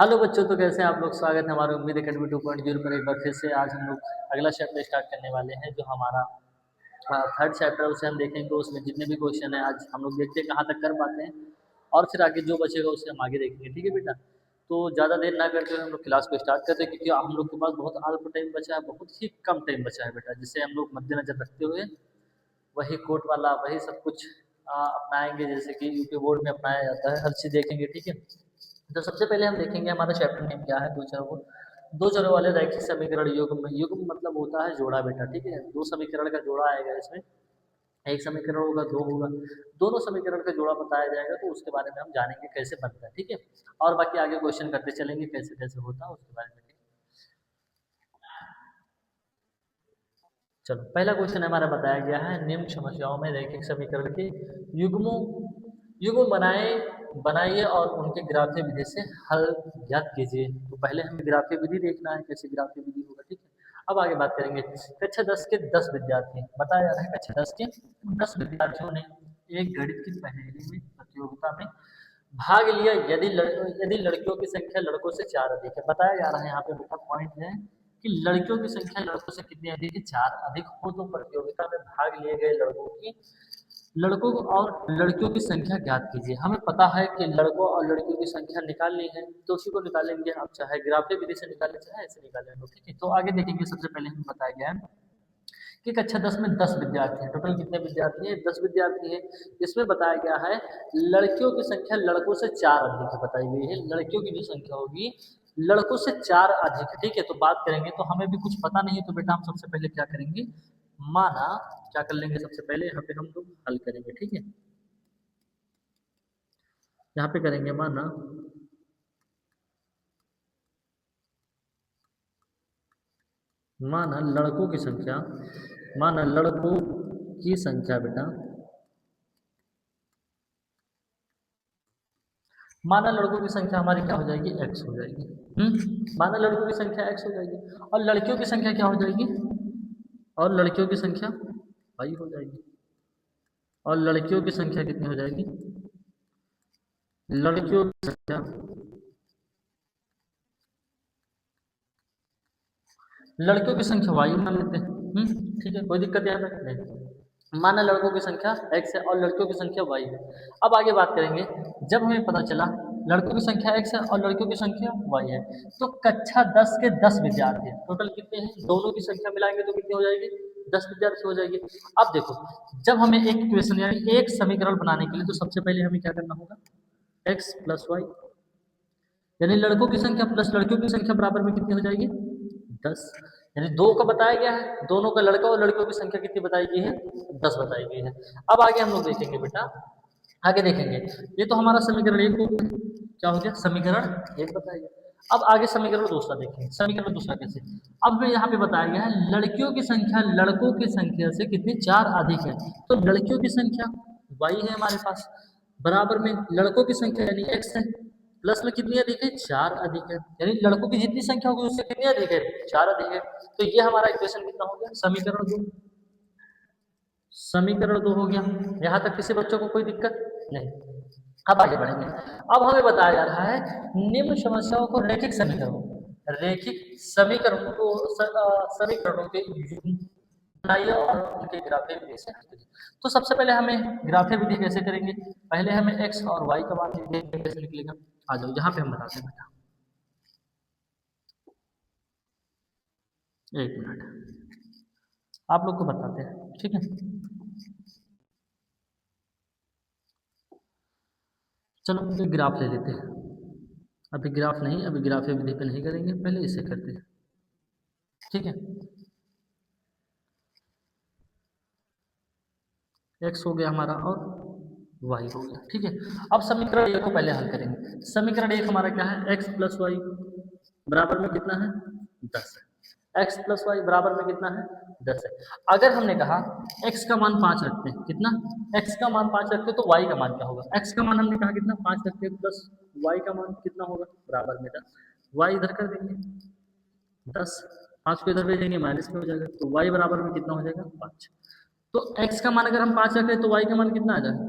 Hello बच्चों, तो कैसे हैं आप लोग। स्वागत है हमारे उम्मीद एकेडमी 2.0 पर एक बार फिर से। आज हम लोग अगला चैप्टर स्टार्ट करने वाले हैं, जो हमारा थर्ड चैप्टर है। उसे हम देखेंगे। तो उसमें जितने भी क्वेश्चन है आज हम लोग देखते हैं कहाँ तक कर पाते हैं, और फिर आगे जो बचेगा उसे हम आगे देखेंगे। ठीक है बेटा। तो ज़्यादा देर ना करते हुए हम लोग क्लास को स्टार्ट करते हैं, क्योंकि हम लोग के पास बहुत अल्प टाइम बचा है, बहुत ही कम टाइम बचा है बेटा, जिसे हम लोग मद्देनजर रखते हुए वही कोट वाला वही सब कुछ अपनाएंगे, जैसे कि यूपी बोर्ड में अपनाया जाता है। हर चीज़ देखेंगे। ठीक है। तो सबसे पहले हम देखेंगे हमारा चैप्टर नेम क्या है। दो चरों वाले रैखिक समीकरण युग्म। युग्म मतलब होता है जोड़ा बेटा। ठीक है। दो समीकरण का जोड़ा आएगा इसमें। एक समीकरण होगा, दो होगा, दोनों समीकरण का जोड़ा बताया जाएगा। तो उसके बारे में हम जानेंगे कैसे बनता है। ठीक है। और बाकी आगे क्वेश्चन करते चलेंगे कैसे कैसे होता है उसके बारे में। चलो, पहला क्वेश्चन हमारा बताया गया है, निम्न समस्याओं में रैखिक समीकरण के युग्मों युग्म बनाइए और उनके ग्राफीय विधि से हल ज्ञात कीजिए। तो पहले हमें ग्राफीय विधि देखना है, कैसे ग्राफीय विधि होगा। ठीक है। अब आगे बात करेंगे। कक्षा 10 के 10 विद्यार्थी, बताया जा रहा है कक्षा 10 के 10 विद्यार्थियों ने एक गणित की पहेली में प्रतियोगिता में भाग लिया। यदि लड़कियों की संख्या लड़कों से 4 अधिक है। बताया जा रहा है यहाँ पे बेटा, पॉइंट है कि लड़कियों की संख्या लड़कों से कितनी अधिक है, 4 अधिक हो, तो प्रतियोगिता में भाग लिए गए लड़कों और लड़कियों की संख्या ज्ञात कीजिए। हमें पता है कि लड़कों और लड़कियों की संख्या निकालनी है, तो उसी को निकालेंगे। आप चाहे ग्राफीय विधि से निकालें, चाहे ऐसे निकालें। तो ठीक है। तो आगे देखेंगे। सबसे पहले हमें बताया गया है कि कक्षा 10 में 10 विद्यार्थी हैं। टोटल कितने विद्यार्थी हैं? 10 विद्यार्थी हैं। इसमें बताया गया है लड़कियों की संख्या लड़कों से 4 अधिक है, बताई गई है। लड़कियों की जो संख्या होगी लड़कों से 4 अधिक है। ठीक है। तो बात करेंगे, तो हमें भी कुछ पता नहीं है, तो बेटा हम सबसे पहले क्या करेंगे, माना क्या कर लेंगे, सबसे पहले यहाँ पे हम लोग हल करेंगे। ठीक है। यहाँ पे करेंगे माना लड़कों की संख्या, माना लड़कों की संख्या बेटा, माना लड़कों की संख्या हमारी क्या हो जाएगी, x हो जाएगी। माना लड़कों की संख्या x हो जाएगी, और लड़कियों की संख्या क्या हो जाएगी, और लड़कियों की संख्या y हो जाएगी। और लड़कियों की संख्या कितनी हो जाएगी, लड़कियों की संख्या, लड़कियों की संख्या y मान लेते हैं। ठीक है। कोई दिक्कत यहाँ तक नहीं। माना लड़कों की संख्या x है और लड़कियों की संख्या y है। अब आगे बात करेंगे। जब हमें पता चला लड़कों की संख्या x है और लड़कियों की संख्या y है, तो कक्षा 10 के 10 विद्यार्थी हैं। टोटल कितने हैं, दोनों की संख्या मिलाएंगे तो कितनी हो जाएगी, 10 विद्यार्थी हो जाएगी। अब देखो, जब हमें एक इक्वेशन यानी एक समीकरण बनाने के लिए, तो सबसे पहले हमें क्या करना होगा, x प्लस वाई, यानी लड़कों की संख्या प्लस लड़कियों की संख्या बराबर में कितनी हो जाएगी, 10। यानी दो का बताया गया है, दोनों का लड़का और लड़कियों की संख्या कितनी बताई गई है, 10 बताई गई है। अब आगे हम लोग देखेंगे बेटा, आगे देखेंगे। ये तो हमारा समीकरण एक हो गया। क्या हो गया, समीकरण एक बताया गया। अब आगे समीकरण दूसरा देखेंगे। समीकरण दूसरा कैसे, अब हमें यहाँ पे बताया गया है लड़कियों की संख्या लड़कों की संख्या से कितनी, 4 अधिक है। तो लड़कियों की संख्या y है हमारे पास, बराबर में लड़कों की संख्या यानी x है, प्लस में कितनी अधिक है, 4 अधिक है। यानी लड़कों की जितनी संख्या होगी उससे कितनी अधिक है, 4 अधिक है। तो ये हमारा इक्वेशन कितना हो गया, समीकरण दो। समीकरण दो हो गया। यहाँ तक किसी बच्चों को कोई दिक्कत नहीं। अब आगे बढ़ेंगे। अब हमें बताया जा रहा है निम्न समस्याओं को रैखिक समीकरणों को समीकरणों के युग्म बनाइए और उनके ग्राफीय विधि से हल कीजिए। तो सबसे पहले हमें ग्राफीय विधि कैसे करेंगे, पहले हमें x और y का मान लिखेंगे, कैसे निकलेगा। आ जाओ, यहाँ पे हम बताते हैं बेटा, एक मिनट आप लोग को बताते हैं। ठीक है। चलो एक ग्राफ ले लेते हैं। अभी ग्राफ नहीं, अभी ग्राफीय विधि पे नहीं करेंगे, पहले इसे करते हैं। ठीक है। x हो गया हमारा और y हो गया। ठीक है। अब समीकरण एक को पहले हल करेंगे। समीकरण एक हमारा क्या है, x प्लस वाई बराबर में कितना है, 10 है। x प्लस वाई बराबर में कितना है, 10 है। अगर हमने कहा x का मान 5 रखते हैं, कितना, x का मान 5 रखते हैं, तो y का मान क्या होगा, x का मान हमने कहा कितना, 5 रखते हैं, प्लस y का मान कितना होगा, बराबर में 10। y इधर कर देंगे 10, 5 को इधर भेजेंगे माइनस में हो जाएगा, तो y बराबर में कितना हो जाएगा, 5। तो x का मान अगर हम 5 रखें तो y का मान कितना आ जाएगा,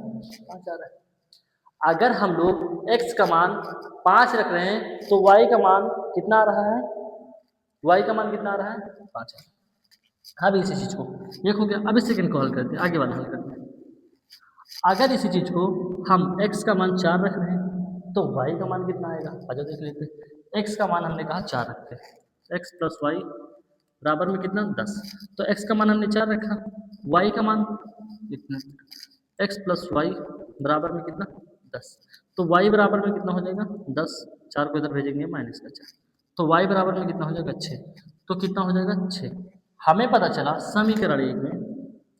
5 आ रहा है। अगर हम लोग x का मान 5 रख रहे हैं तो y का मान कितना आ रहा है, y का मान कितना आ रहा है 5 है। अब इसी चीज को एक हो गया, अब इस सेकंड को हल करते हैं, आगे वाला हल करते हैं। अगर इसी चीज को हम x का मान 4 रख रहे हैं तो y का मान कितना आएगा, अच्छा देख लेते हैं। x का मान हमने कहा 4 रखते हैं, x प्लस वाई बराबर में कितना 10, तो x का मान हमने 4 रखा, y का मान कितना, x प्लस वाई बराबर में कितना 10, तो y बराबर में कितना हो जाएगा 10, 4 को इधर भेजेंगे माइनस का 4, तो y बराबर में कितना हो जाएगा 6, तो कितना हो जाएगा 6। हमें पता चला समीकरण एक में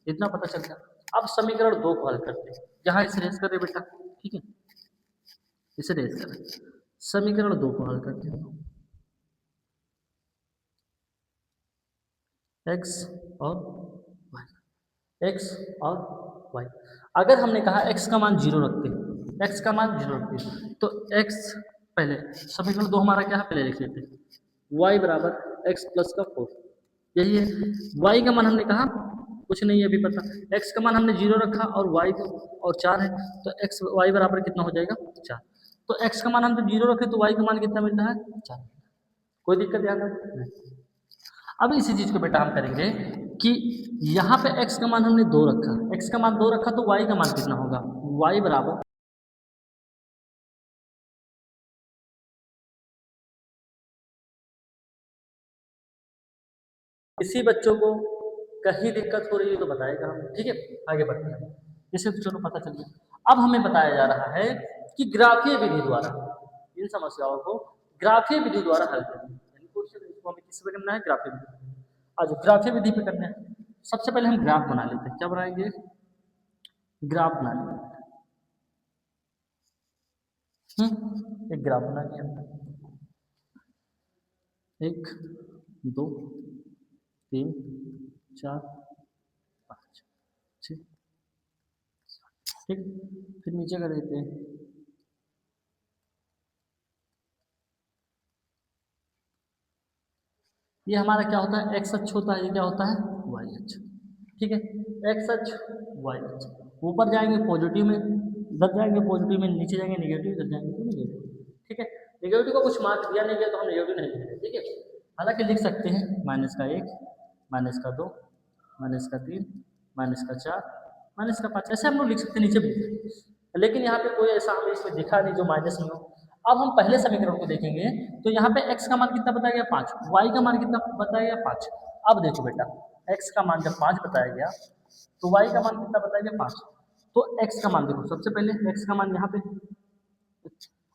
इतना पता चल गया। अब समीकरण 2 को हल करते हैं, यहाँ इसे रेस कर रहे बेटा, ठीक है, इसे रेस कर रहे, समीकरण 2 को हल करते हैं। x और y, x और y, अगर हमने कहा x का मान 0 रखते हैं, x का मान 0 रखते हैं तो x, पहले समीकरण 2 हमारा क्या है पहले लिख लेते हैं, y बराबर x प्लस का 4, यही है। y का मान हमने कहा कुछ नहीं है अभी पता, x का मान हमने 0 रखा और y का और 4 है, तो x y बराबर कितना हो जाएगा 4, तो x का मान हम जब 0 रखे तो y का मान कितना मिलता है 4, कोई दिक्कत यहाँ पर नहीं। अब इसी चीज को बेटा हम करेंगे कि यहाँ पे x का मान हमने 2 रखा, x का मान 2 रखा तो y का मान कितना होगा, y बराबर किसी बच्चों को कहीं दिक्कत हो रही है तो बताएगा हम, ठीक है, आगे बढ़ते हैं। इसे तो चलो पता चल गया। अब हमें बताया जा रहा है कि ग्राफीय विधि द्वारा इन समस्याओं को ग्राफीय विधि द्वारा हल करना है, क्वेश्चन इसको हमें किस पे करना है, ग्राफीय विधि। आज ग्राफीय विधि पे करना है। सबसे पहले हम ग्राफ बना लेते हैं, क्या बनाएंगे, ग्राफ बना लेंगे। एक ग्राफ बना लिया, 1 2 3 4 5 6, ठीक, फिर नीचे कर देते हैं, ये हमारा क्या होता है एक्स अक्ष होता है, ये क्या होता है वाई अक्ष, ठीक है, एक्स अक्ष वाई अक्ष, ऊपर जाएंगे पॉजिटिव में, इधर जाएंगे पॉजिटिव में, नीचे जाएंगे नेगेटिव, इधर जाएंगे तो नेगेटिव, ठीक है। नेगेटिव को कुछ मार्क दिया नहीं गया तो हम नेगेटिव नहीं लिख रहे, ठीक है, हालांकि लिख सकते हैं माइनस का 1, माइनस का 2, माइनस का 3, माइनस का 4, माइनस का 5, ऐसे हम लोग लिख सकते हैं नीचे भी लिख सकते हैं। लेकिन यहाँ पे कोई ऐसा हमें इसमें दिखा नहीं जो माइनस में हो। अब हम पहले समीकरण को देखेंगे तो यहाँ पे x का मान कितना बताया गया 5, y का मान कितना बताया गया 5। अब देखो बेटा x का मान जब 5 बताया गया तो y का मान कितना बताया गया 5, तो x का मान देखो सबसे पहले x का मान यहाँ पे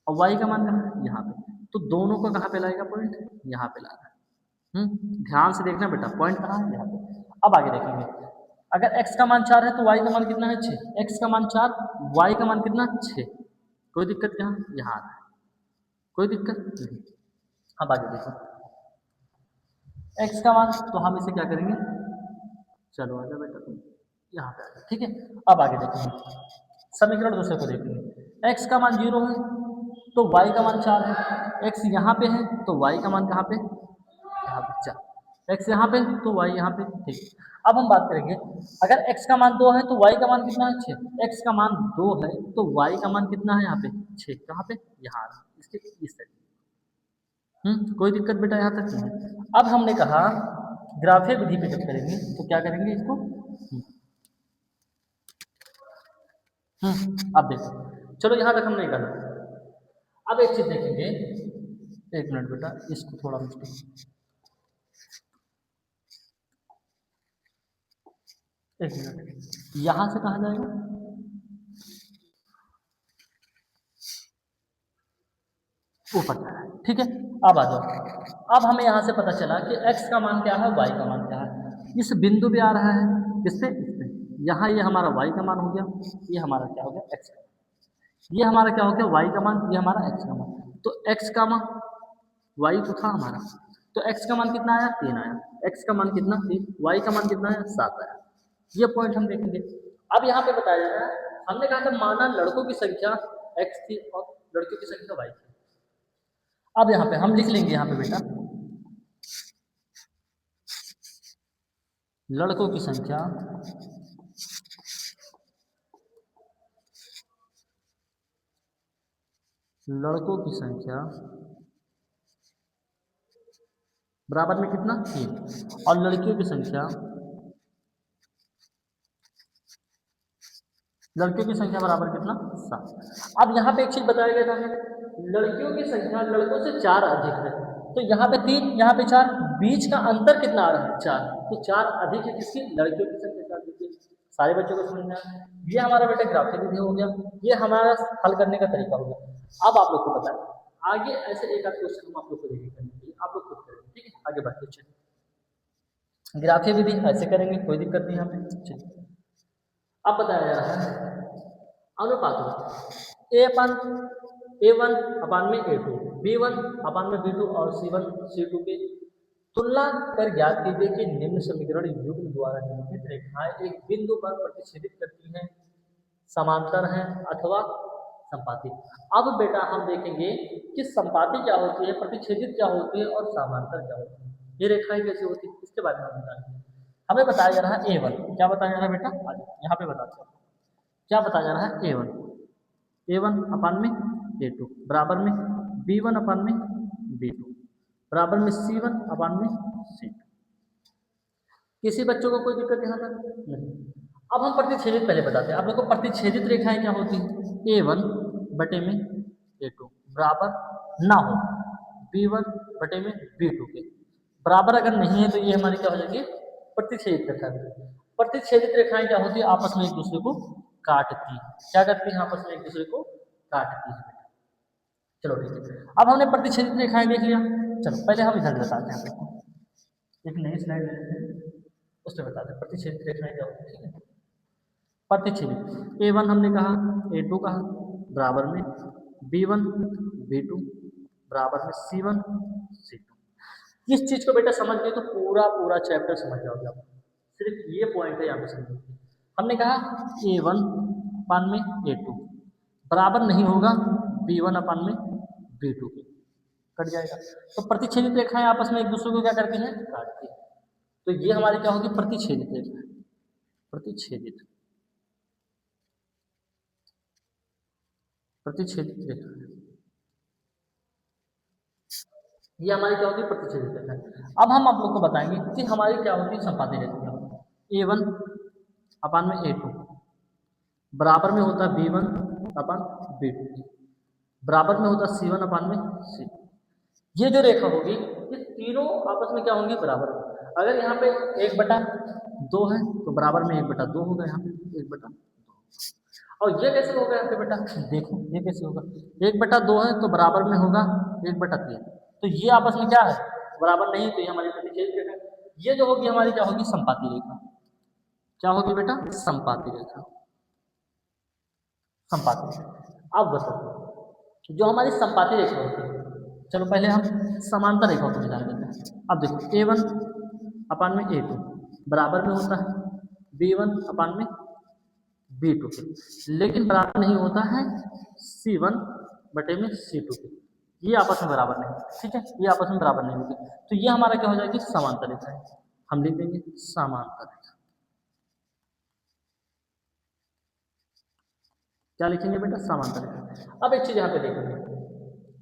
और y का मान कहाँ यहाँ पे, तो दोनों को कहाँ पे लाएगा पॉइंट, यहाँ पे लाना है। ध्यान से देखना बेटा पॉइंट कहाँ है यहाँ पे। अब आगे देखेंगे, अगर x का मान 4 है तो y का मान कितना है 6, x का मान 4, y का मान कितना 6, कोई दिक्कत यहाँ यहाँ आ रहा है, कोई दिक्कत नहीं। अब आगे देखो x का मान, तो हम इसे क्या करेंगे, चलो आजा बेटा तुम यहाँ पे आजा, ठीक है। अब आगे देखेंगे समीकरण दूसरे को देखेंगे, x का मान 0 है तो y का मान 4 है, x यहाँ पे है तो y का मान कहाँ पे यहाँ पे 4, x यहाँ पे तो y यहाँ पे, ठीक। अब हम बात करेंगे अगर x का मान 2 है तो y का मान कितना है 6, x का मान 2 है तो y का मान कितना है यहाँ पे 6, कहाँ पे यहाँ इसके इस साइड। कोई दिक्कत बेटा यहाँ तक नहीं है। अब हमने कहा ग्राफीय विधि पे जब करेंगे तो क्या करेंगे इसको, अब देखो चलो यहाँ तक हमने कहा। अब एक चीज देखेंगे, एक मिनट बेटा इसको थोड़ा मिस्टेक, एक मिनट यहाँ से कहाँ जाएगा, ऊपर जाना है, ठीक है। अब आ जाओ, अब हमें यहाँ से पता चला कि x का मान क्या है y का मान क्या है, इस बिंदु पे आ रहा है, किससे इससे, यहाँ ये हमारा y का मान हो गया, ये हमारा क्या हो गया x का, ये हमारा क्या हो गया y का मान, ये हमारा x का मान, तो x का मान y तो था हमारा, तो x का मान कितना आया 3 आया, x का मान कितना 3, y का मान कितना आया 7 आया, ये पॉइंट हम देखेंगे। अब यहाँ पे बताया जा रहा है, हमने कहा था माना लड़कों की संख्या x थी और लड़कियों की संख्या y थी। अब यहाँ पे हम लिख लेंगे, यहाँ पे बेटा लड़कों की संख्या लड़कों की संख्या बराबर में कितना 3 और लड़कियों की संख्या बराबर कितना 7। अब यहाँ पे एक चीज बताया गया था हमें, लड़कियों की संख्या लड़कों से 4 अधिक है, तो यहाँ पे 3 यहाँ पे 4, बीच का अंतर कितना आ रहा है 4, तो 4 अधिक है किसकी, लड़कियों की संख्या 4 देखिए सारे बच्चों को समझ में आया। ये हमारा बेटा ग्राफिक विधि हो गया, ये हमारा हल करने का तरीका हो गया। अब आप लोग को बताएं आगे ऐसे एक आध क्वेश्चन हम आप लोग को देंगे करने के लिए, आप लोग खुद करेंगे, ठीक है। आगे बढ़ते चलिए, ग्राफिक विधि ऐसे करेंगे, कोई दिक्कत नहीं यहाँ पे। चलिए अब बताया जा रहा है अनुपातों A1 अपान में A2, B1 अपान में B2 और C1 C2 की तुलना कर ज्ञात कीजिए कि निम्न समीकरण युग्म द्वारा निरूपित रेखाएं एक बिंदु पर प्रतिच्छेदित करती हैं, समांतर हैं अथवा संपाती। अब बेटा हम देखेंगे कि संपाती क्या होती है, प्रतिच्छेदित क्या होती है और समांतर क्या होती है, ये रेखाएं कैसे होती है, इसके बारे में बताएंगे। हमें बताया जा रहा है A1, क्या बताया जा रहा है बेटा, यहाँ पे बताते हैं क्या बताया जा रहा है। A1 अपान में A2 बराबर में B1 अपान में B2 बराबर में C1 अपान में C2। किसी बच्चों को कोई दिक्कत यहाँ तक नहीं। अब हम प्रतिच्छेदित पहले बताते हैं आप लोग को, प्रतिच्छेदित रेखाएं क्या होती है, A1 बटे में A2 बराबर ना हो B1 बटे में B2 के बराबर अगर नहीं है तो ये हमारी क्या हो जाएगी, प्रतिच्छेदित रेखा। प्रतिच्छेदित रेखाएं क्या होती है, आपस में एक दूसरे को काटती है, क्या करती है, आपस में एक दूसरे को काटती है। चलो ठीक है, अब हमने प्रतिच्छेदित रेखाएं देख लिया। चलो पहले हम इधर बताते हैं आपको, एक नई स्लाइड ले लेते हैं, उसमें बताते हैं प्रतिच्छेदित रेखाएं क्या होती है, ठीक है। प्रतिच्छेदित A1 हमने कहा, A2 कहा बराबर में B1 B2 बराबर में C1 C2। इस चीज को बेटा समझ गए तो पूरा चैप्टर समझ जाओगे आप, सिर्फ ये पॉइंट है यहाँ पे समझो। हमने कहा A1 अपान में A2 बराबर नहीं होगा B1 अपान में B2 के, कट जाएगा। तो प्रतिच्छेदित रेखाएं आपस में एक दूसरे को क्या करती हैं, काटती हैं। तो ये हमारी क्या होगी, प्रतिच्छेदित रेखा, प्रतिच्छेदित रेखा, ये हमारी क्या होगी, प्रतिच्छेदित रेखा। अब हम आप लोग को बताएंगे कि हमारी क्या होती है, संपाती रेखा क्या होती है। A1 अपान में A2 बराबर में होता है B1 अपान B2 बराबर में होता है C1 अपान में C2। ये जो रेखा होगी ये तीनों आपस में क्या होंगी, बराबर। अगर यहाँ पे 1/2 है तो बराबर में 1/2 होगा, यहाँ पे 1/2। और ये कैसे होगा यहाँ पे बेटा, देखो ये कैसे होगा, 1/2 है तो बराबर में होगा 1/3, तो ये आपस में क्या है, बराबर नहीं, तो ये हमारी प्रतिच्छेदित रेखा। ये जो होगी हमारी क्या होगी, संपाती रेखा। क्या होगी बेटा, संपाती रेखा, संपाती रेखा। अब बताओ जो हमारी संपाती रेखा होती है, चलो पहले हम समांतर रेखा को ध्यान देते हैं। अब देखो A1 अपान में A2 बराबर में होता है B1 अपान में B2 के, लेकिन बराबर नहीं होता है C1 बटे में C2 के, ये आपस में बराबर नहीं, ठीक है, ये आपस में बराबर नहीं होगी, तो ये हमारा क्या हो जाएगी, समांतर रेखा है। हम लिख देंगे समांतर रेखा। क्या लिखेंगे बेटा, समांतर रेखा। अब एक चीज यहाँ पे देखेंगे,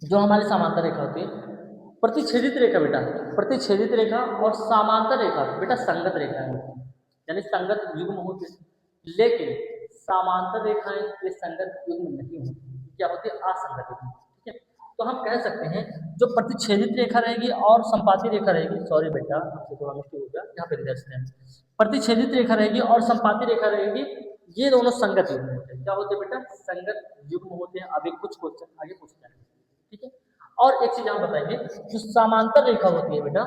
जो हमारी समांतर रेखा होती है, प्रतिच्छेदित रेखा बेटा, प्रतिच्छेदित रेखा और समांतर रेखा बेटा संगत रेखाएं होती हैं, यानी संगत युग्म होते हैं, लेकिन समांतर रेखाएं ये संगत युग्म नहीं होती, क्या होती है, असंगत युग्म, ठीक है। तो हम कह सकते हैं जो प्रतिच्छेदित रेखा रहेगी और संपाती रेखा रहेगी, सॉरी बेटा आपसे थोड़ा मिस्टेक हो गया, यहाँ पे देखते हैं, प्रतिच्छेदित रेखा रहेगी और संपाती रेखा रहेगी, ये दोनों संगत युग्म होते हैं, क्या होते हैं बेटा, संगत युग्म होते हैं। अभी कुछ क्वेश्चन आगे पूछ जाएंगे, ठीक है। और एक चीज हम बताएंगे, जो समांतर रेखा होती है बेटा,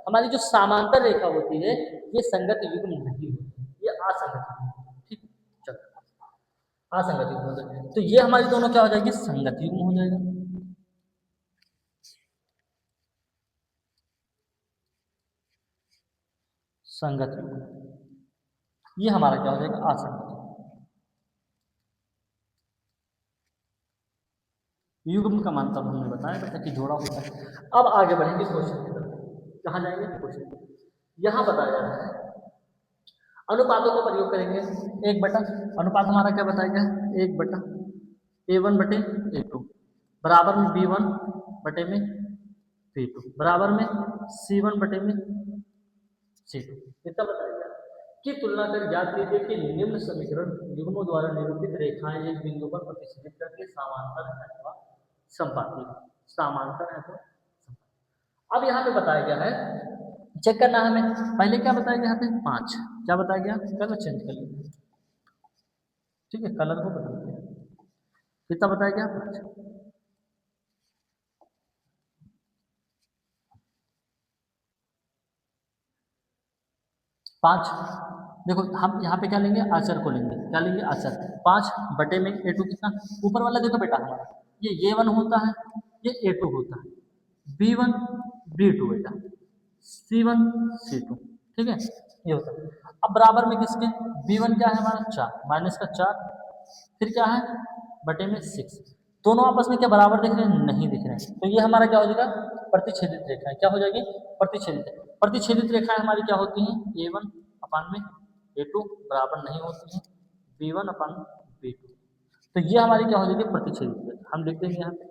हमारी जो समांतर रेखा होती है ये संगत युग्म नहीं होती, ये असंगत युग्म होती है, ठीक। चलो असंगत युग्म होता है, तो ये हमारी दोनों क्या हो जाएगी, संगत युग्म हो जाएगा। संगत युग्म, ये हमारा क्या हो जाएगा, असंगत युग्म का मतलब हमने बताया बेटा कि जोड़ा होता है। अब आगे बढ़ेंगे क्वेश्चन की तरफ, कहाँ जाएंगे, क्वेश्चन यहाँ बताया जा रहा है, अनुपातों का प्रयोग करेंगे। एक बटा अनुपात हमारा क्या बताएगा, 1/A1 बटे A2 बराबर में B1 बटे में B2 बराबर में C1 बटे में C2। इतना बताया की तुलना कर ज्ञात कीजिए कि निम्न समीकरण युग्मों द्वारा निरूपित रेखाएं एक बिंदु पर प्रतिच्छेदित करके समांतर है अथवा संपाती है। समांतर है अथवा संपाती। अब यहाँ पे बताया गया है, चेक करना है हमें। पहले क्या बताया गया यहाँ पे 5, क्या बताया गया, कलर चेंज कर लेंगे, ठीक है, कलर को बदलते हैं। कितना बताया गया 5। देखो हम यहाँ पे क्या लेंगे, आचर को लेंगे, क्या लेंगे, आचर। 5 बटे में A2 कितना, ऊपर वाला देखो बेटा हमारा ये A1 होता है, ये A2 होता है, B1 B2 बेटा, C1 C2, ठीक है, ये होता है। अब बराबर में किसके, B1 क्या है हमारा 4 माइनस का 4, फिर क्या है बटे में 6। दोनों आपस में क्या बराबर दिख रहे हैं, नहीं दिख रहे हैं, तो ये हमारा क्या हो जाएगा, प्रतिच्छेदित रेखा है। क्या हो जाएगी, प्रतिच्छेदित। प्रतिच्छेदित रेखाएं हमारी क्या होती हैं, A1 अपान में A2 बराबर नहीं होती हैं B1 अपान B2। तो ये हमारी क्या हो जाएगी, प्रतिच्छेदित रेखा। हम लिख देंगे यहाँ पे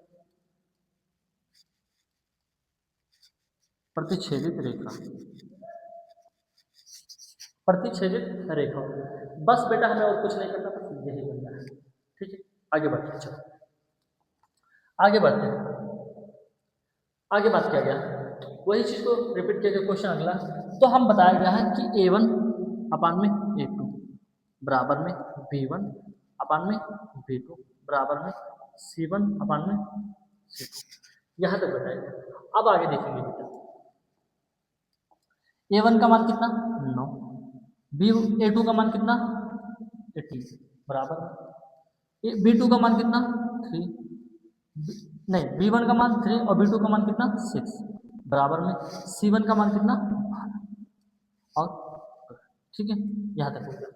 प्रतिच्छेदित रेखा, प्रतिच्छेदित रेखा। बस बेटा हमें और कुछ नहीं करना, बस यही करना है, ठीक है। आगे बढ़ते हैं, चलो आगे बढ़ते हैं। आगे बात किया गया, वही चीज को रिपीट किया गया, क्वेश्चन अगला। तो हम बताया गया है कि A1 अपान में A2 बराबर में B1 अपान में B2 बराबर में C1 अपान में C2, यहाँ तक बताया गया। अब आगे देखेंगे बेटा, A1 का मान कितना 9, A2 का मान कितना 18 बराबर, B2 का मान कितना 3, नहीं B1 का मान 3 और B2 का मान कितना 6 बराबर में C1 का मान कितना 12 और, ठीक है, यहाँ तक हो गया।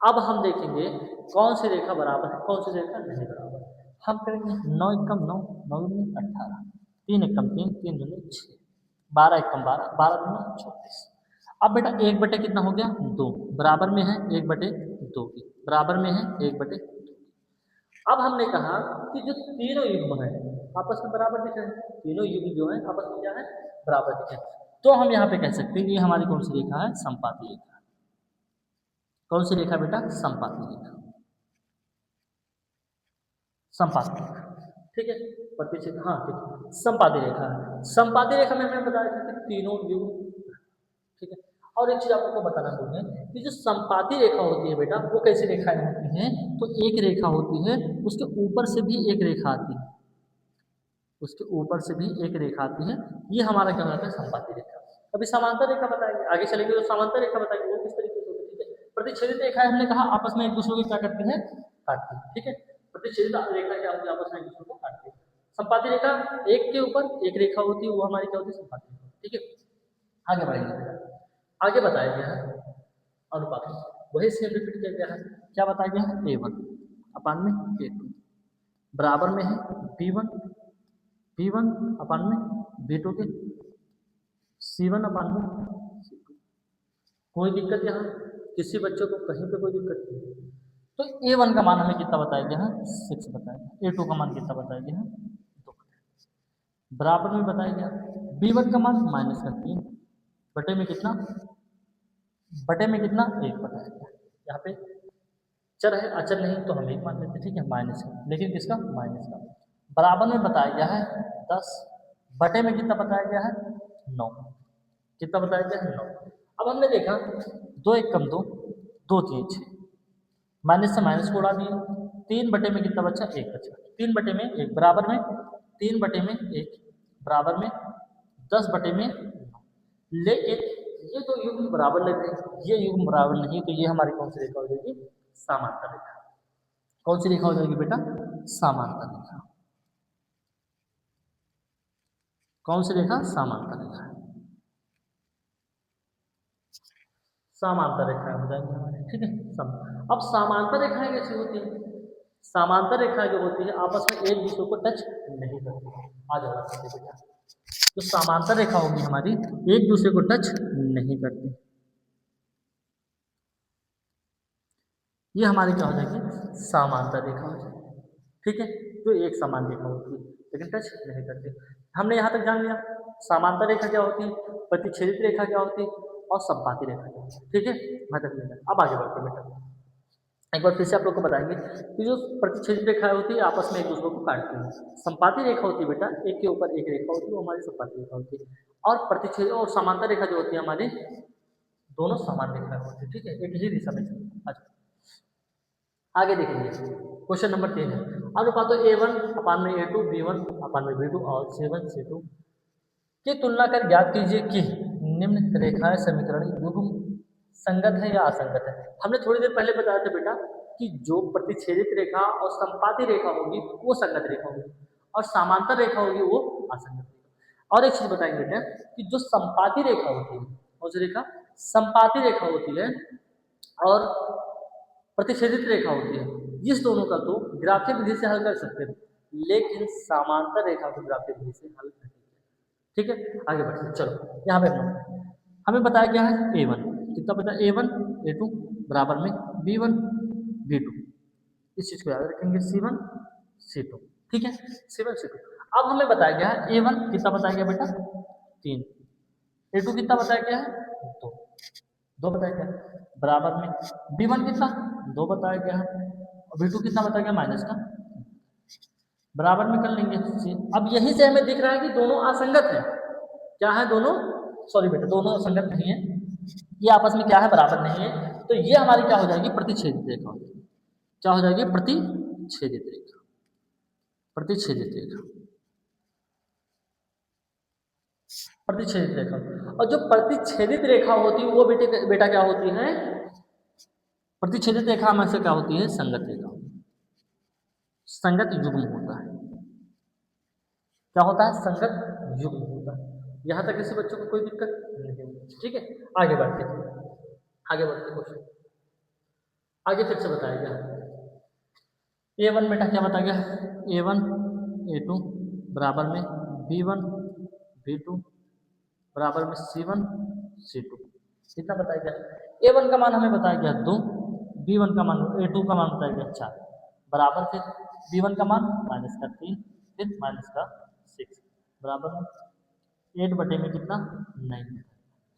अब हम देखेंगे कौन सी रेखा बराबर है, कौन सी रेखा नहीं बराबर। हम करेंगे 9 एकम 9, 9 दूनी 18, 3 एकम 3, 3 दूनी 6, 12 एकम 12, 12 दूनी 24। अब बेटा एक बटे कितना हो गया 2, बराबर में है 1 बटे 2 की, बराबर में है 1 बटे। अब हमने कहा कि जो तीनों युग्म है आपस में बराबर दिख रहे हैं, तीनों युग्म जो है आपस में क्या है, बराबर दिख रहे हैं। तो हम यहाँ पे कह सकते हैं कि ये हमारी कौन सी रेखा है, संपाती रेखा। कौन सी रेखा बेटा, संपाती रेखा, संपाती रेखा, ठीक है, प्रतिच्छेद, हाँ ठीक है, संपाती रेखा। संपाती रेखा में हमें बताया था कि तीनों युग्म, ठीक है। और एक चीज आपको बताना भूल गए कि जो संपाती रेखा होती है बेटा, वो कैसी रेखाएं होती हैं, तो एक रेखा होती है, उसके ऊपर से भी एक रेखा आती है, उसके ऊपर से भी एक रेखा आती है, ये हमारा क्या होता है, संपाती रेखा। अभी समांतर रेखा बताएंगे, आगे चलेंगे तो समांतर रेखा बताएंगे वो किस तरीके से होती है, ठीक है। प्रतिच्छेदित रेखा हमने कहा आपस में एक दूसरे को क्या करती है, काटती है, ठीक है। प्रतिच्छेदित रेखा क्या होती है, आपस में एक दूसरे को काटती है। संपाती रेखा एक के ऊपर एक रेखा होती है, वो हमारी क्या होती है, संपाती रेखा, ठीक है। आगे बढ़ेंगे, आगे बताया गया है अनुपात, वही सेम रिपीट किया गया है। क्या बताया गया है, A1 अपान में A2 बराबर में है B1 B1 अपान में B2 के C1 अपान में C2। कोई दिक्कत यहाँ किसी बच्चे को कहीं पे कोई दिक्कत नहीं। तो A1 का मान हमें कितना बताया गया है, 6 बताया गया, A2 का मान कितना बताया गया है 2, बराबर में बताया गया B1 का मान माइनस का 3 बटे में कितना, बटे में कितना 1 बताया गया। यहाँ पे चर है, अचर नहीं तो हम 1 मान लेते, ठीक है, माइनस का, लेकिन किसका, माइनस का। बराबर में बताया गया है 10 बटे में कितना बताया गया है 9, कितना बताया गया है 9। अब हमने देखा 2 एक कम 2, 2 3 6, माइनस से माइनस को उड़ा दिए, 3 बटे में कितना बचा, 1 बचा, 3 बटे में 1 बराबर में 3 बटे में 1 बराबर में 10 बटे में 9। लेकिन ये तो युग्म बराबर लग रहे हैं, ये युग्म बराबर नहीं, तो ये हमारी कौन सी रेखा हो जाएगी, समांतर रेखा। कौन सी रेखा हो जाएगी बेटा, समांतर रेखा। कौन सी रेखा, समांतर रेखा, समांतर रेखाएं हो जाएंगी हमारे, ठीक है। अब समांतर रेखाएं कैसी होती है, समांतर रेखाएं जो होती है आपस में एक दूसरे को टच नहीं करती। आ जाओ बेटा, जो समांतर रेखा होगी हमारी एक दूसरे को टच नहीं करती, ये हमारी क्या हो जाएगी, समांतर रेखा हो जाएगी, ठीक है। तो एक समान रेखा होती है, लेकिन टच नहीं करती। हमने यहाँ तक जान लिया समांतर रेखा क्या होती है, प्रतिच्छेदित रेखा क्या होती है और संपाती रेखा क्या होती है। ठीक है, यहाँ तक मिला। अब आगे बढ़ते हैं बेटा, एक बार फिर से आप लोग को बताएंगे कि जो प्रतिच्छेदित रेखाएं होती है आपस में एक दूसरे को काटती हैं। संपाती रेखा होती है बेटा, एक के ऊपर एक रेखा होती है, वो हमारी संपाती रेखा होती है। और प्रतिच्छेद और समांतर रेखा जो होती है हमारी, दोनों समान रेखा होती है। ठीक है, एक ही दिशा में चलती है। अच्छा, आगे देखेंगे क्वेश्चन नंबर 3 है, अनुपातों A1 अपान में A2, B1 अपान में B2 और C1 C2 की तुलना कर ज्ञात कीजिए कि निम्न रेखाएं समीकरण युग्म संगत है या असंगत है। हमने थोड़ी देर पहले बताया था बेटा कि जो प्रतिच्छेदित रेखा और संपाती रेखा होगी वो संगत रेखा होगी और समांतर रेखा होगी वो असंगत रेखा। और एक चीज बताएंगे बेटा कि जो संपाती रेखा होती है, कौन सी रेखा, संपाती रेखा होती है और प्रतिच्छेदित रेखा होती है, जिस दोनों का तो ग्राफीय विधि से हल कर सकते हैं, लेकिन समांतर रेखा को ग्राफीय विधि से हल नहीं। ठीक है, आगे बढ़ते हैं। चलो यहाँ पे हमें बताया गया है A1 कितना, पता A1 A2 बराबर में B1 B2, इस चीज को याद रखेंगे C1 C2। ठीक है, C1 C2। अब हमें बताया गया है A1 कितना बताया गया बेटा 3, A2 कितना बताया गया है 2, 2 बताया गया बराबर में B1 कितना 2 बताया गया है और B2 कितना बताया गया माइनस का, बराबर में कर लेंगे। अब यहीं से हमें दिख रहा है कि दोनों असंगत है। क्या है दोनों, सॉरी बेटा दोनों असंगत नहीं है, ये आपस में क्या है बराबर नहीं है, तो ये हमारी क्या हो जाएगी प्रतिच्छेदित रेखा होगी। क्या हो जाएगी प्रतिच्छेदित रेखा, प्रतिच्छेदित रेखा, प्रतिच्छेदित रेखा। और जो प्रतिच्छेदित रेखा होती है वो बेटा क्या होती है, प्रतिच्छेदित रेखा में से क्या होती है संगत रेखा, संगत युग्म होता है। क्या होता है, संगत युग्म होता है। यहाँ तक किसी बच्चों को कोई दिक्कत नहीं होती। ठीक है, आगे बढ़ते आगे बढ़ते क्वेश्चन आगे फिर से बताया गया A1 बेटा क्या बताया गया A1 A2 बराबर में B1 B2 बराबर में C1 C2, कितना बताया गया A1 का मान हमें बताया गया 2, B1 का मान A2 का मान बताया गया 4 बराबर फिर B1 का मान माइनस का 3 फिर माइनस का 6 बराबर में 8 बटे में कितना 9।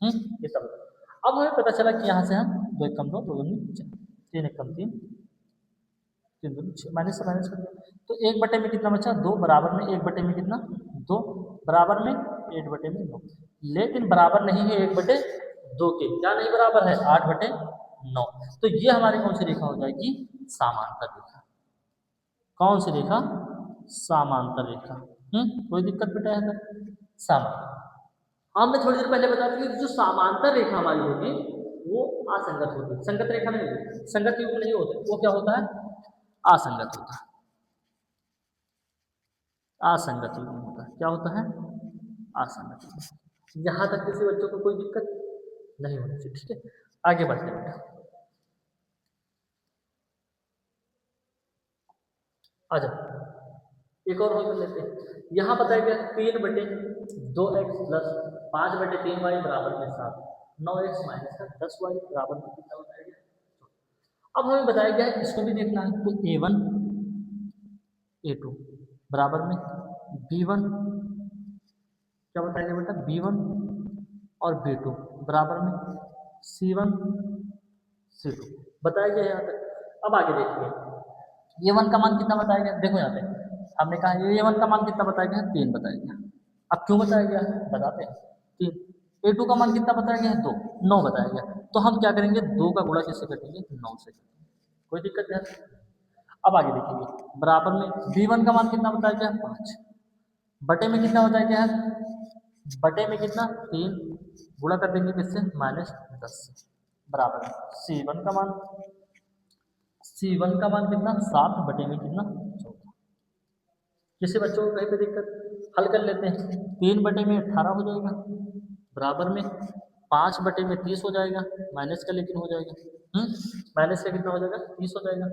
ये सब अब हमें पता चला कि यहाँ से हम 2 एक कम 2 2 दूनी 4 3 एक कम 3 3 दूनी 6 माइनस से माइनस कर दिया तो 1 बटे में कितना बचा 2 बराबर में 1 बटे में कितना 2 बराबर में 8 बटे में 9, लेकिन बराबर नहीं है 1 बटे 2 के, क्या नहीं बराबर है 8 बटे 9। तो ये हमारी कौन सी रेखा हो जाएगी समांतर रेखा, कौन सी रेखा समांतर रेखा। कोई दिक्कत बेटा है सर, समांतर। हमने थोड़ी देर पहले बताया था कि जो समांतर रेखा हमारी होगी वो असंगत होती है, संगत रेखा नहीं होती, संगत युग्म नहीं होते, वो क्या होता है असंगत होता है, असंगत युग्म होता है। क्या होता है असंगत युग्म। यहाँ तक किसी बच्चों को कोई दिक्कत नहीं होनी चाहिए। ठीक है, आगे बढ़ते हैं बेटा, आ जाओ एक और हल कर लेते हैं। यहाँ बताया गया 3 बटे 2x प्लस 5 बटे 3y बराबर में 7, 9x माइनस का 10y बराबर में कितना बताया गया। अब हमें बताया गया है इसको भी देखना है, तो A1 A2 बराबर में B1 क्या बताया गया बेटा B1 और B2 बराबर में C1 C2 बताया गया यहाँ तक। अब आगे देखिए A1 का मान कितना बताया गया, देखो यहाँ पे हमने कहा A1 का मान कितना बताया गया 3 बताया गया। अब क्यों बताया गया बताते हैं 3, A2 का मान कितना बताया गया 2, 9 बताया गया। तो हम क्या करेंगे 2 का गुणा किससे करेंगे 9 से, कोई दिक्कत नहीं। अब आगे देखेंगे बराबर में B1 का मान कितना बताया गया 5 बटे में कितना बताया गया है, बटे में कितना 3 गुणा कर देंगे किससे -10 बराबर C1 का मान, C1 का मान कितना 7 बटे में कितना 14। किसी बच्चों को कहीं पे दिक्कत, हल कर लेते हैं 3 बटे में 18 हो जाएगा बराबर में 5 बटे में 30 हो जाएगा, माइनस का लेकिन हो जाएगा माइनस का कितना हो जाएगा 30 हो जाएगा,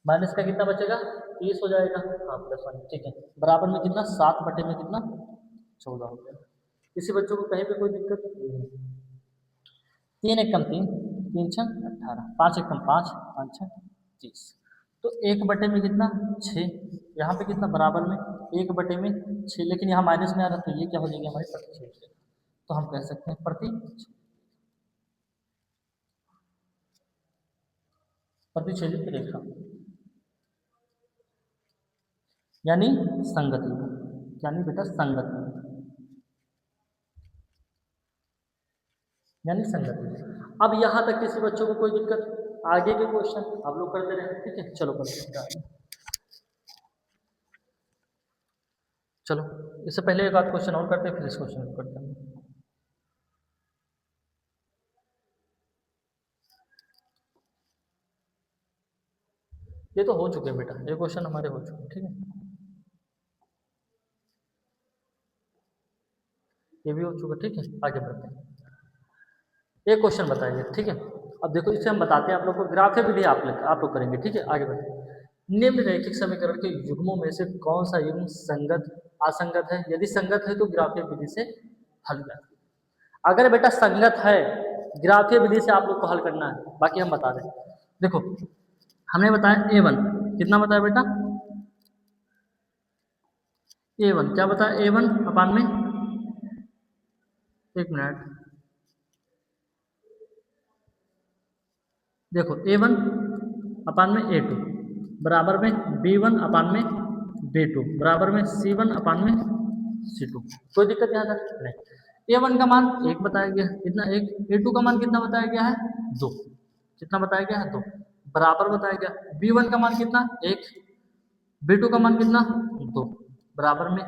माइनस का कितना बचेगा 30 हो जाएगा, हाँ +1 ठीक है बराबर में कितना 7 बटे में कितना 14 हो गया। किसी बच्चों को कहीं पे कोई दिक्कत नहीं, 3 एक कम 3 3 6 18, 5 एक कम 5 5 6 30, तो 1 बटे में कितना 6 यहाँ पे कितना बराबर में 1/6, लेकिन यहाँ माइनस में आ रहा है तो ये क्या हो जाएगी हमारी प्रतिच्छेद रेखा। तो हम कह सकते हैं प्रतिच्छेदित रेखा यानी संगति, यानी बेटा संगति, यानी संगति। अब यहाँ तक किसी बच्चों को कोई दिक्कत? आगे के क्वेश्चन आप लोग करते रहे, ठीक है। चलो करते हैं, चलो इससे पहले एक आध क्वेश्चन और करते हैं, फिर इस क्वेश्चन को करते हैं। ये तो हो चुके हैं बेटा, ये क्वेश्चन हमारे हो चुके हैं, ठीक है। ये भी हो चुका, ठीक है। आगे बढ़ते हैं, एक क्वेश्चन बताइए, ठीक है। अब देखो इसे हम बताते हैं आप लोग को, ग्राफीय विधि आप लोग करेंगे, ठीक है। आगे बढ़ते हैं। निम्न रैखिक समीकरण के युग्मों में से कौन सा युग्म संगत असंगत है? यदि संगत है तो ग्राफीय विधि से हल कर। अगर बेटा संगत है, ग्राफीय विधि से आप लोग को हल करना है, बाकी हम बता दें। देखो हमने बताया A1 कितना बताया बेटा, A1 क्या बताया, A1 अपान में, एक मिनट देखो, A1 अपान में A2 बराबर में B1 अपान में B2 बराबर में C1 अपान में C2। कोई दिक्कत यहाँ तक नहीं। A1 का मान 1 बताया गया, कितना 1, A2 का मान कितना बताया गया है 2, कितना बताया गया है 2, बराबर बताया गया। B1 का मान कितना 1, B2 का मान कितना 2 बराबर में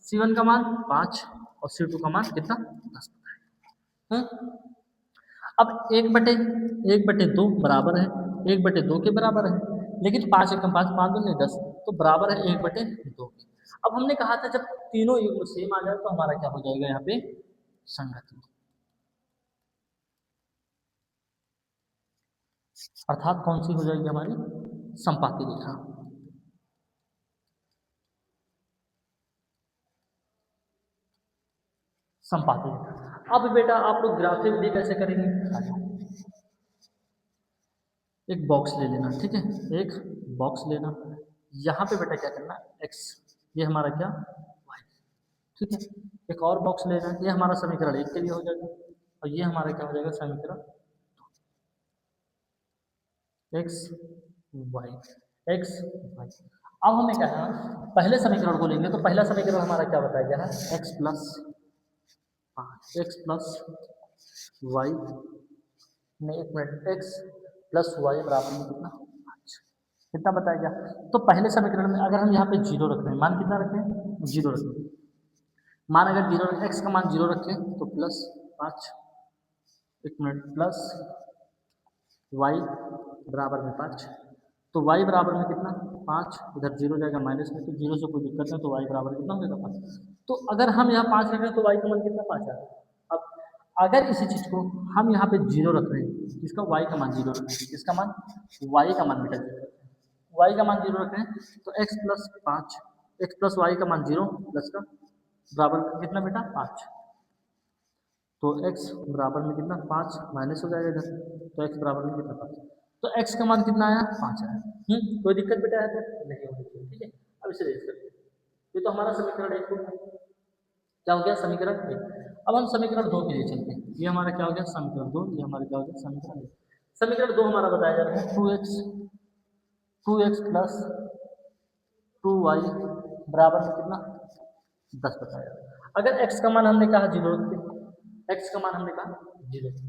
C1 का मान 5 और C2 का मान कितना 10 बताया। अब 1/2 बराबर है 1/2 के बराबर है, लेकिन 5 एकम 5 5 दूनी 10 तो बराबर है 1/2। अब हमने कहा था जब तीनों युग्म सेम आ जाए तो हमारा क्या हो जाएगा यहाँ पे संगति, अर्थात कौन सी हो जाएगी हमारी संपाती रेखा। संपाती रेखा। अब बेटा आप लोग ग्राफीय विधि कैसे करेंगे, एक बॉक्स ले लेना, ठीक है। एक बॉक्स लेना, यहाँ पे बेटा क्या करना x, ये हमारा क्या y, ठीक है। एक और बॉक्स लेना, ये हमारा समीकरण 1 के लिए हो जाएगा और ये हमारा क्या हो जाएगा समीकरण x y, x y। अब हमें क्या है, पहले समीकरण को लेंगे तो पहला समीकरण हमारा क्या बताया गया है x प्लस वाई, नहीं एक मिनट, x प्लस वाई बराबर में कितना 5, कितना बताया गया। तो पहले समीकरण में अगर हम यहाँ पे 0 रख रहे हैं, मान कितना रखें 0 रखें, मान अगर 0 x का मान 0 रखें तो प्लस 5, एक मिनट, प्लस y बराबर में 5, तो y बराबर में कितना 5, इधर 0 जाएगा माइनस में, तो 0 से कोई दिक्कत नहीं, तो y बराबर कितना हो जाएगा 5। तो अगर हम यहाँ 5 रख रहे हैं तो y का मान कितना 5 है। अब अगर इसी चीज को हम यहाँ पे 0 रख रहे हैं, इसका y का मान 0 रख रहे हैं, इसका मान y का मान बेटा 0 रख रहे हैं, y का मान 0 रख रहे हैं, तो x plus 5, x plus y का मान 0 प्लस का बराबर कितना बेटा 5, तो x बराबर में कितना 5 माइनस हो जाएगा इधर, तो x बराबर में कितना 5, तो x का मान कितना आया 5 आया। कोई दिक्कत बेटा है तो नहीं होनी चाहिए, ठीक है। अब इसे रेज करते हैं, ये तो हमारा समीकरण 1 हो गया, क्या हो गया समीकरण 1। अब हम समीकरण 2 के लिए चलते हैं, ये हमारा क्या हो गया समीकरण 2, ये हमारा क्या हो गया समीकरण 1। समीकरण 2 हमारा बताया जा रहा है 2x प्लस 2y बराबर में कितना 10 बताया। अगर x का मान हमने कहा 0 रखते, x का मान हमने कहा 0 रखते,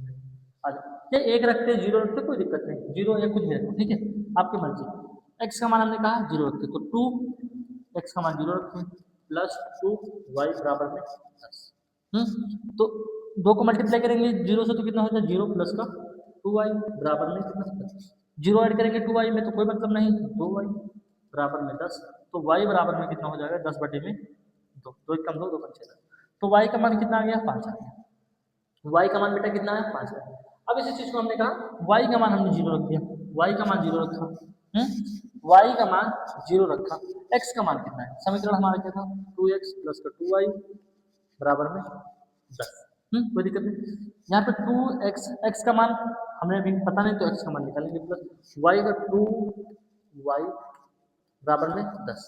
ये 1 रखते 0 रखते कोई दिक्कत नहीं, 0 या कुछ भी रखते, ठीक है आपकी मर्जी। x का मान हमने कहा 0 रखते, तो 2x का मान 0 रखते प्लस 2y बराबर में 10। तो 2 को मल्टीप्लाई करेंगे 0 से तो कितना हो जाए 0 प्लस का 2y बराबर में कितना 0 ऐड करेंगे 2y में तो कोई मतलब नहीं, 2y बराबर में 10, तो y बराबर में कितना हो जाएगा 10/2, 2 1 कम 2 2 कम 6, तो y का मान कितना आ गया 5 आ गया, y का मान बेटा कितना है 5 है। अब इसी चीज को हमने कहा y का मान हमने 0 रख दिया, y का मान 0 रखा, y का मान 0 रखा, x का मान कितना है, समीकरण हमारा क्या था 2x प्लस का 2y बराबर में 10। कोई दिक्कत नहीं, यहाँ पे 2x, x का मान हमें अभी पता नहीं तो x का मान निकालेंगे, प्लस y का 2y बराबर में 10।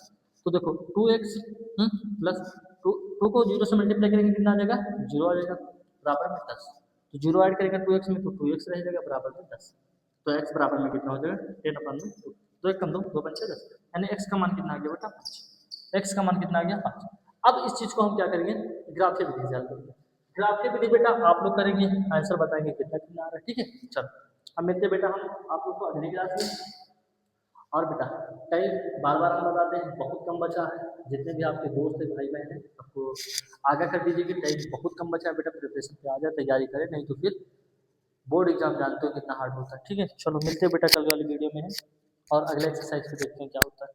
तो देखो 2x प्लस टू को 0 से मल्टीप्लाई करेंगे कितना आ जाएगा, 0 आ जाएगा, बराबर में 10। तो 0 ऐड करेंगे 2x में तो 2x रह जाएगा बराबर में 10। तो x बराबर में कितना हो जाएगा 10/2, तो एक कम 2 पंचे 10, यानी x का मान कितना आ गया बेटा 5। x का मान कितना आ गया 5। अब इस चीज को हम क्या करेंगे, ग्राफीय विधि से हल करेंगे। ग्राफीय विधि बेटा आप लोग करेंगे, आंसर बताएंगे कितना कितना आ रहा है, ठीक है। चलो अब मिलते हैं बेटा हम आप लोग को अगली क्लास में। और बेटा टाइम बार बार हम बताते हैं बहुत कम बचा है, जितने भी आपके दोस्त है भाई बहन है सबको आगाह कर दीजिए कि टाइम बहुत कम बचा है बेटा, प्रिपरेशन पे आ जाए, तैयारी करें, नहीं तो फिर बोर्ड एग्जाम जानते हो कितना हार्ड होता है, ठीक है। चलो मिलते हैं बेटा कल वाली वीडियो में है, और अगले एक्सरसाइज पे देखते हैं क्या होता है।